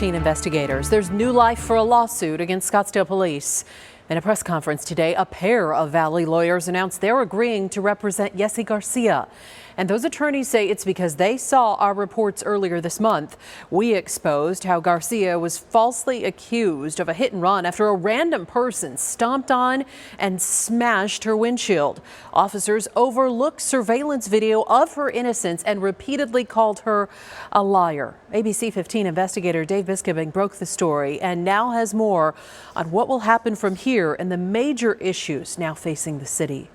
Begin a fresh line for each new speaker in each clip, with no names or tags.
Investigators. There's new life for a lawsuit against Scottsdale police. In a press conference today, a pair of Valley lawyers announced they're agreeing to represent Yessenia Garcia. And those attorneys say it's because they saw our reports earlier this month. We exposed how Garcia was falsely accused of a hit and run after a random person stomped on and smashed her windshield. Officers overlooked surveillance video of her innocence and repeatedly called her a liar. ABC 15 investigator Dave Biskobing broke the story and now has more on what will happen from here and the major issues now facing the city.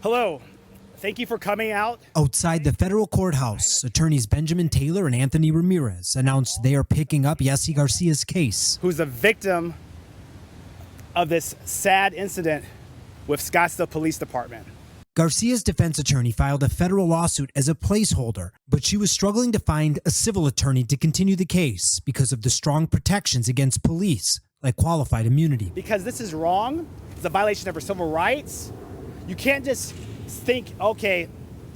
Hello. Thank you for coming out.
Outside the federal courthouse, attorneys Benjamin Taylor and Anthony Ramirez announced they are picking up Yessenia Garcia's case.
Who's a victim of this sad incident with Scottsdale Police Department.
Garcia's defense attorney filed a federal lawsuit as a placeholder, but she was struggling to find a civil attorney to continue the case because of the strong protections against police, like qualified immunity.
Because this is wrong, it's a violation of her civil rights. You can't just think, okay,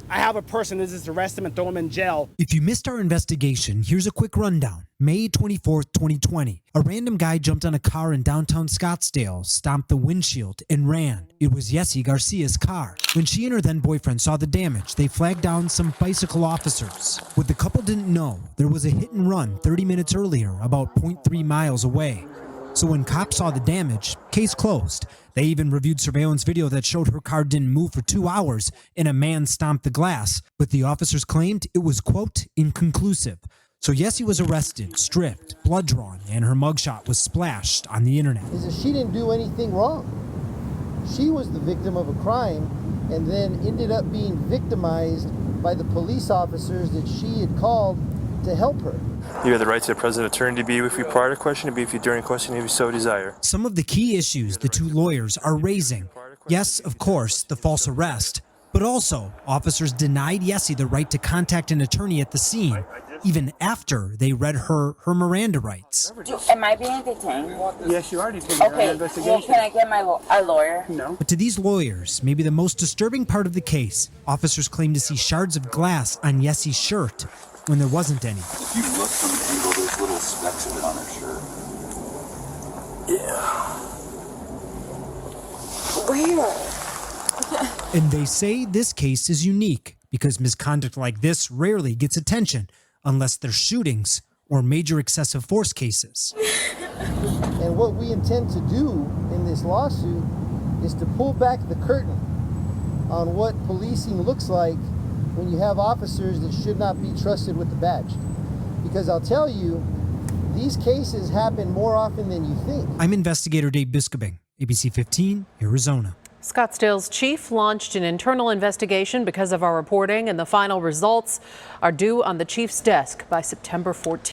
I have a person, let's just arrest him and throw him in jail.
If you missed our investigation, here's a quick rundown. May 24th, 2020, a random guy jumped on a car in downtown Scottsdale, stomped the windshield, and ran. It was Yessenia Garcia's car. When she and her then boyfriend saw the damage, they flagged down some bicycle officers. What the couple didn't know, there was a hit and run 30 minutes earlier, about 0.3 miles away. So when cops saw the damage, case closed. They even reviewed surveillance video that showed her car didn't move for 2 hours and a man stomped the glass. But the officers claimed it was, quote, inconclusive. So Yesse was arrested, stripped, blood drawn, and her mugshot was splashed on the internet.
Is that she didn't do anything wrong. She was the victim of a crime and then ended up being victimized by the police officers that she had called to help her.
You have the right to the president attorney to be with you prior to question, to be with you during question if you so desire.
Some of the key issues the two lawyers are raising. Yes, of course, the false arrest, but also officers denied Yesse the right to contact an attorney at the scene, even after they read her Miranda rights.
Am I being detained?
Yes, you are detained.
Okay, well, can I get a lawyer?
No.
But to these lawyers, maybe the most disturbing part of the case, officers claim to see shards of glass on Yesse's shirt when there wasn't any.
If you look from the angle, there's little specks of it on her shirt.
Yeah. Where?
And they say this case is unique because misconduct like this rarely gets attention unless they're shootings or major excessive force cases.
And what we intend to do in this lawsuit is to pull back the curtain on what policing looks like when you have officers that should not be trusted with the badge. Because I'll tell you, these cases happen more often than you think.
I'm investigator Dave Biskobing, ABC 15, Arizona.
Scottsdale's chief launched an internal investigation because of our reporting, and the final results are due on the chief's desk by September 14th.